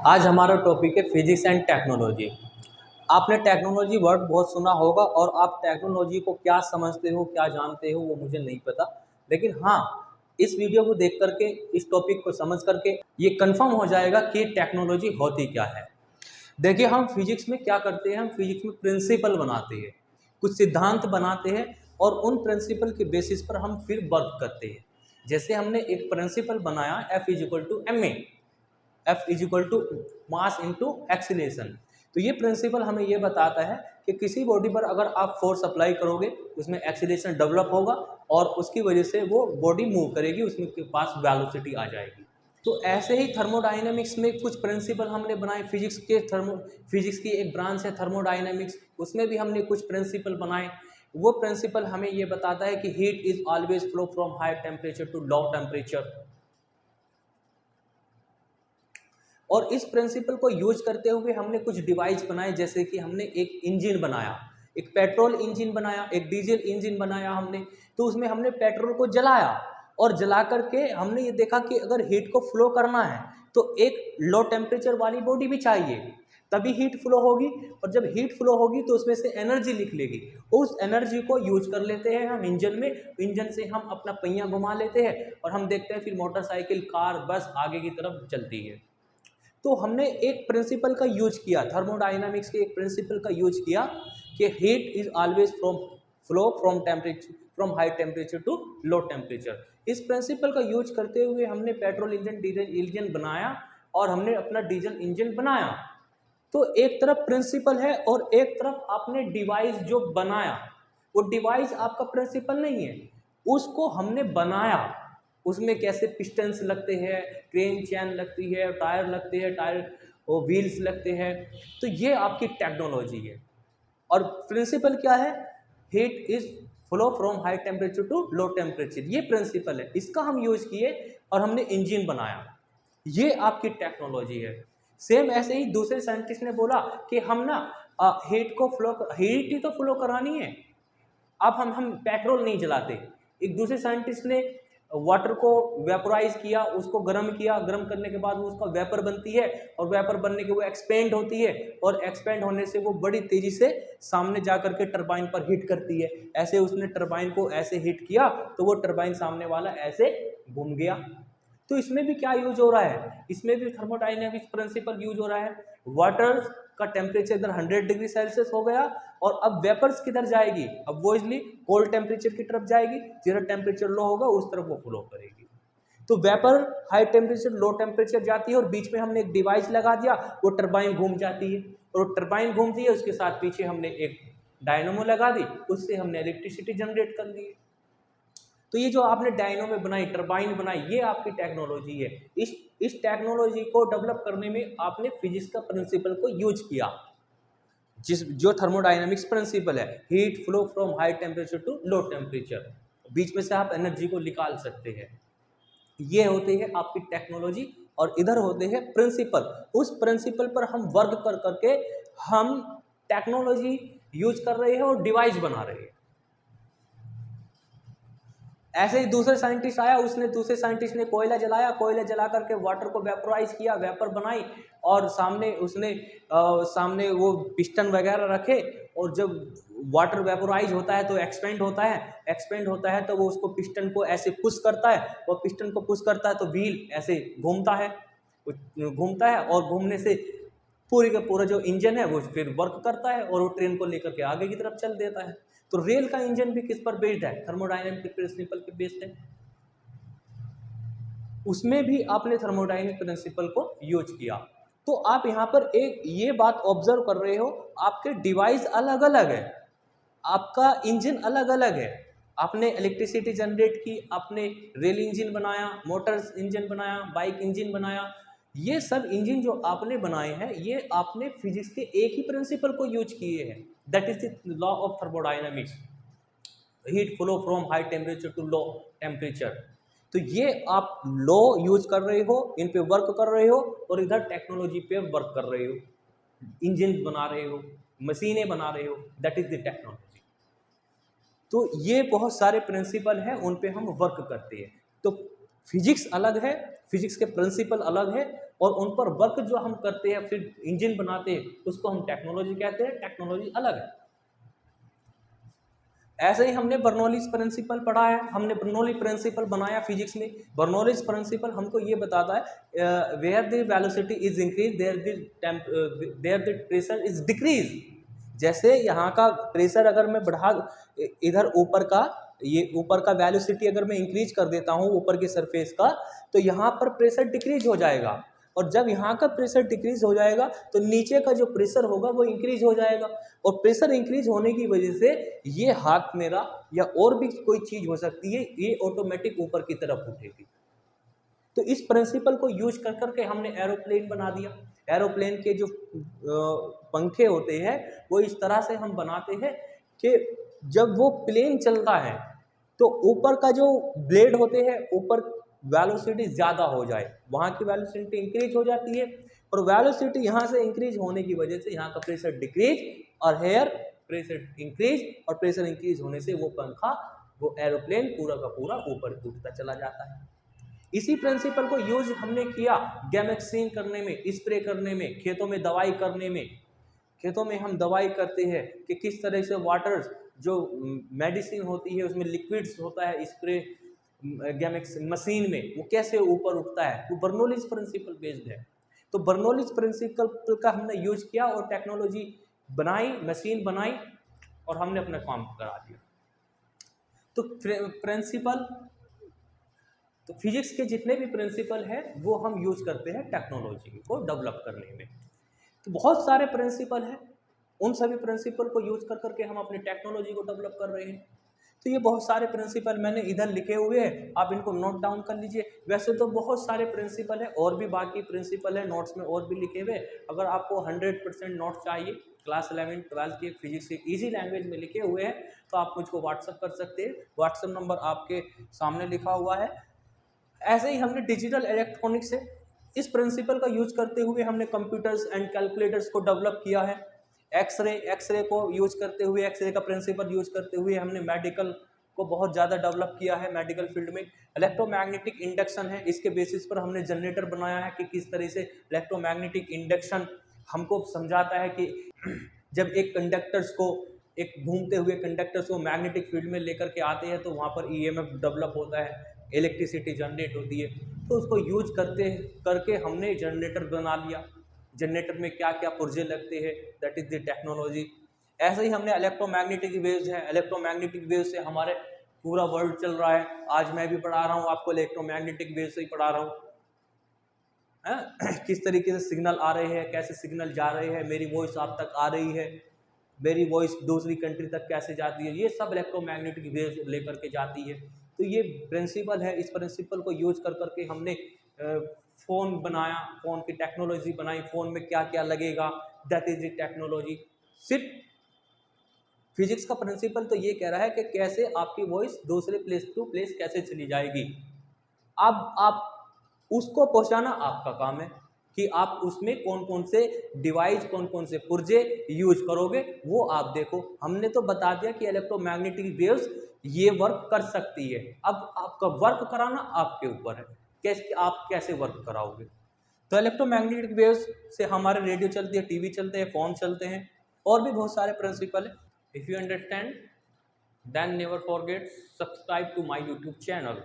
आज हमारा टॉपिक है फिजिक्स एंड टेक्नोलॉजी। आपने टेक्नोलॉजी वर्ड बहुत सुना होगा और आप टेक्नोलॉजी को क्या समझते हो, क्या जानते हो, वो मुझे नहीं पता। लेकिन हाँ, इस वीडियो को देख करके, इस टॉपिक को समझ करके ये कंफर्म हो जाएगा कि टेक्नोलॉजी होती क्या है। देखिए, हम फिजिक्स में क्या करते हैं, हम फिजिक्स में प्रिंसिपल बनाते हैं, कुछ सिद्धांत बनाते हैं और उन प्रिंसिपल के बेसिस पर हम फिर वर्क करते हैं। जैसे हमने एक प्रिंसिपल बनाया F=ma, F=, mass into acceleration. तो ये प्रिंसिपल हमें ये बताता है कि किसी बॉडी पर अगर आप फोर्स अप्लाई करोगे, उसमें एक्सीलरेशन डेवलप होगा और उसकी वजह से वो बॉडी मूव करेगी, उसमें के पास वेलोसिटी आ जाएगी। तो ऐसे ही थर्मोडायनेमिक्स में कुछ प्रिंसिपल हमने बनाए। फिजिक्स की एक ब्रांच है थर्मोडायनेमिक्स, उसमें भी हमने कुछ प्रिंसिपल बनाए। वो प्रिंसिपल हमें ये बताता है कि heat is always flow from high temperature to low temperature. और इस प्रिंसिपल को यूज करते हुए हमने कुछ डिवाइस बनाए, जैसे कि हमने एक इंजन बनाया, एक पेट्रोल इंजन बनाया, एक डीजल इंजन बनाया हमने। तो उसमें हमने पेट्रोल को जलाया और जला करके हमने ये देखा कि अगर हीट को फ्लो करना है तो एक लो टेम्परेचर वाली बॉडी भी चाहिए, तभी हीट फ्लो होगी। और जब हीट फ्लो होगी तो उसमें से एनर्जी निकलेगी, उस एनर्जी को यूज कर लेते हैं हम इंजन में। इंजन से हम अपना पहिया घुमा लेते हैं और हम देखते हैं फिर मोटरसाइकिल, कार, बस आगे की तरफ चलती है। तो हमने एक प्रिंसिपल का यूज किया, थर्मोडायनामिक्स के एक प्रिंसिपल का यूज किया कि heat is always flow from high temperature to low temperature. इस प्रिंसिपल का यूज करते हुए हमने पेट्रोल इंजन, डीजल इंजन बनाया और हमने अपना डीजल इंजन बनाया। तो एक तरफ प्रिंसिपल है और एक तरफ आपने डिवाइस जो बनाया, वो डिवाइस आपका प्रिंसिपल नहीं है, उसको हमने बनाया। उसमें कैसे पिस्टन्स लगते हैं, क्रेन चैन लगती है, टायर लगते हैं, टायर वो व्हील्स लगते हैं। तो ये आपकी टेक्नोलॉजी है। और प्रिंसिपल क्या है? Heat is flow from high temperature to low temperature, ये प्रिंसिपल है। इसका हम यूज किए और हमने इंजन बनाया। ये आपकी टेक्नोलॉजी है। सेम ऐसे ही दूसरे साइंटिस्ट ने बोला कि हम ना हीट ही तो फ्लो करानी है, अब हम पेट्रोल नहीं जलाते। एक दूसरे साइंटिस्ट ने वाटर को वेपोराइज किया, उसको गर्म किया, गर्म करने के बाद वो उसका वेपर बनती है और वेपर बनने के वो एक्सपेंड होती है और एक्सपेंड होने से वो बड़ी तेजी से सामने जा करके टरबाइन पर हिट करती है। ऐसे उसने टरबाइन को ऐसे हिट किया तो वो टरबाइन सामने वाला ऐसे घूम गया। तो इसमें भी क्या यूज हो रहा है? इसमें भी थर्मोडायनेमिक्स प्रिंसिपल यूज हो रहा है। वाटर का टेम्परेचर इधर 100 डिग्री सेल्सियस हो गया और अब वेपर्स किधर जाएगी? अब वो इसलिए कोल्ड टेम्परेचर की तरफ जाएगी, जिधर टेम्परेचर लो होगा उस तरफ वो फ्लो करेगी। तो vapour high temperature, low temperature जाती है और बीच में हमने एक डिवाइस लगा दिया, वो टरबाइन घूम जाती है और टरबाइन घूमती है, उसके साथ पीछे हमने एक डायनोमो लगा दी, उससे हमने इलेक्ट्रिसिटी जनरेट कर ली। तो ये जो आपने डायनोमो बनाई, टरबाइन बनाई, ये आपकी टेक्नोलॉजी है। इस टेक्नोलॉजी को डेवलप करने में आपने फिजिक्स का प्रिंसिपल को यूज किया, जो थर्मोडायनामिक्स प्रिंसिपल है, heat flow from high temperature to low temperature, बीच में से आप एनर्जी को निकाल सकते हैं। ये होते हैं आपकी टेक्नोलॉजी और इधर होते हैं प्रिंसिपल। उस प्रिंसिपल पर हम वर्क कर करके हम टेक्नोलॉजी यूज कर रहे हैं और डिवाइस बना रहे हैं। ऐसे ही दूसरे साइंटिस्ट आया, दूसरे साइंटिस्ट ने कोयला जलाया, कोयला जला करके वाटर को वेपराइज किया, वेपर बनाई और सामने वो पिस्टन वगैरह रखे और जब वाटर वेपराइज होता है तो एक्सपेंड होता है तो वो उसको पिस्टन को ऐसे पुश करता है और पिस्टन को पुश करता है तो व्हील ऐसे घूमता है और घूमने से पूरी का पूरा जो इंजन है वो फिर वर्क करता है और वो ट्रेन को लेकर के आगे की तरफ चल देता है। तो रेल का इंजन भी किस पर बेस्ड है? थर्मोडायनेमिक प्रिंसिपल पे बेस्ड है। उसमें भी आपने थर्मोडायनेमिक प्रिंसिपल को यूज किया। तो आप यहाँ पर एक ये बात ऑब्जर्व कर रहे हो, आपके डिवाइस अलग अलग है, आपका इंजन अलग अलग है। आपने इलेक्ट्रिसिटी जनरेट की, आपने रेल इंजन बनाया, मोटर्स इंजन बनाया, बाइक इंजन बनाया। ये सब इंजन जो आपने बनाए हैं, ये आपने फिजिक्स के एक ही प्रिंसिपल को यूज किए हैं, that is the law of thermodynamics, heat flow from high temperature to low temperature. तो ये आप लॉ यूज कर रहे हो, इन पे वर्क कर रहे हो और इधर टेक्नोलॉजी पे वर्क कर रहे हो, इंजन बना रहे हो, मशीनें बना रहे हो, दैट इज द टेक्नोलॉजी। तो ये बहुत सारे प्रिंसिपल हैं, उन पे हम वर्क करते हैं। तो फिजिक्स अलग है, फिजिक्स के प्रिंसिपल अलग है और उन पर वर्क जो हम करते हैं फिर इंजन बनाते हैं उसको हम टेक्नोलॉजी कहते हैं, टेक्नोलॉजी अलग है। ऐसे ही हमने बर्नौलीज प्रिंसिपल पढ़ा है, हमने बर्नौली प्रिंसिपल बनाया फिजिक्स में। बर्नौलीज प्रिंसिपल हमको ये बताता है where the velocity is increase there the pressure is decrease. जैसे यहाँ का प्रेशर अगर मैं बढ़ा इधर ऊपर का, ये ऊपर का वेलोसिटी अगर मैं इंक्रीज कर देता हूँ ऊपर की सरफेस का, तो यहाँ पर प्रेशर डिक्रीज हो जाएगा। और जब यहाँ का प्रेशर डिक्रीज हो जाएगा तो नीचे का जो प्रेशर होगा वो इंक्रीज हो जाएगा। और प्रेशर इंक्रीज होने की वजह से ये हाथ मेरा या और भी कोई चीज हो सकती है, ये ऑटोमेटिक ऊपर की तरफ उठेगी। तो इस प्रिंसिपल को यूज कर करके हमने एरोप्लेन बना दिया। एरोप्लेन के जो पंखे होते हैं वो इस तरह से हम बनाते हैं कि जब वो प्लेन चलता है तो ऊपर का जो ब्लेड होते हैं ऊपर वेलोसिटी ज़्यादा हो जाए, वहाँ की वेलोसिटी इंक्रीज हो जाती है। और वेलोसिटी यहाँ से इंक्रीज होने की वजह से यहाँ का प्रेशर डिक्रीज और हेयर प्रेशर इंक्रीज, और प्रेशर इंक्रीज होने से वो पंखा वो एरोप्लेन पूरा का पूरा ऊपर उठता चला जाता है। इसी प्रिंसिपल को यूज हमने किया गैमेक्सिन करने में, स्प्रे करने में, खेतों में दवाई करने में। खेतों में हम दवाई करते हैं कि किस तरह से वाटर जो मेडिसिन होती है उसमें लिक्विड्स होता है, स्प्रे गैमेक्सिन मशीन में वो कैसे ऊपर उठता है, वो बर्नौलीज प्रिंसिपल बेस्ड है। तो बर्नौलीज प्रिंसिपल का हमने यूज किया और टेक्नोलॉजी बनाई, मशीन बनाई और हमने अपना काम करा दिया। तो प्रिंसिपल, तो फिजिक्स के जितने भी प्रिंसिपल हैं वो हम यूज करते हैं टेक्नोलॉजी को डेवलप करने में। तो बहुत सारे प्रिंसिपल हैं, उन सभी प्रिंसिपल को यूज कर करके हम अपनी टेक्नोलॉजी को डेवलप कर रहे हैं। तो ये बहुत सारे प्रिंसिपल मैंने इधर लिखे हुए हैं, आप इनको नोट डाउन कर लीजिए। वैसे तो बहुत सारे प्रिंसिपल है और भी बाकी प्रिंसिपल है नोट्स में और भी लिखे हुए। अगर आपको 100% नोट्स चाहिए क्लास 11 12 के फिजिक्स के ईजी लैंग्वेज में लिखे हुए हैं तो आप मुझको व्हाट्सअप कर सकते हैं। व्हाट्सअप नंबर आपके सामने लिखा हुआ है। ऐसे ही हमने डिजिटल इलेक्ट्रॉनिक्स से इस प्रिंसिपल का यूज करते हुए हमने कंप्यूटर्स एंड कैलकुलेटर्स को डेवलप किया है। एक्सरे को यूज करते हुए, एक्सरे का प्रिंसिपल यूज करते हुए हमने मेडिकल को बहुत ज़्यादा डेवलप किया है। मेडिकल फील्ड में इलेक्ट्रोमैग्नेटिक इंडक्शन है, इसके बेसिस पर हमने जनरेटर बनाया है कि किस तरह से इलेक्ट्रोमैग्नेटिक इंडक्शन हमको समझाता है कि जब एक कंडक्टर्स को, एक घूमते हुए कंडक्टर्स को मैग्नेटिक फील्ड में लेकर के आते हैं तो वहाँ पर ईएमएफ डेवलप होता है, इलेक्ट्रिसिटी जनरेट होती है। तो उसको यूज करके हमने जनरेटर बना लिया। जनरेटर में क्या क्या पुर्जे लगते हैं, दैट इज द टेक्नोलॉजी। ऐसे ही हमने इलेक्ट्रोमैग्नेटिक वेव्स है, इलेक्ट्रोमैग्नेटिक वेव से हमारे पूरा वर्ल्ड चल रहा है। आज मैं भी पढ़ा रहा हूँ आपको इलेक्ट्रोमैग्नेटिक वेव से ही पढ़ा रहा हूँ। किस तरीके से सिग्नल आ रहे हैं, कैसे सिग्नल जा रहे हैं, मेरी वॉइस आप तक आ रही है, मेरी वॉइस दूसरी कंट्री तक कैसे जाती है, ये सब इलेक्ट्रोमैग्नेटिक वेव लेकर के जाती है। तो ये प्रिंसिपल है, इस प्रिंसिपल को यूज कर करके हमने फ़ोन बनाया, फ़ोन की टेक्नोलॉजी बनाई, फ़ोन में क्या क्या लगेगा, दैट इज द टेक्नोलॉजी। सिर्फ फिजिक्स का प्रिंसिपल तो ये कह रहा है कि कैसे आपकी वॉइस दूसरे प्लेस टू प्लेस कैसे चली जाएगी। अब आप उसको पहुंचाना आपका काम है कि आप उसमें कौन कौन से डिवाइस, कौन कौन से पुर्जे यूज करोगे, वो आप देखो। हमने तो बता दिया कि इलेक्ट्रोमैग्नेटिक वेव्स ये वर्क कर सकती है। अब आपका वर्क कराना आपके ऊपर है, कैसे आप कैसे वर्क कराओगे। तो इलेक्ट्रोमैग्नेटिक वेव्स से हमारे रेडियो चलती है, टीवी चलते हैं, फोन चलते हैं, और भी बहुत सारे प्रिंसिपल है। If you understand then never forget subscribe to my YouTube channel.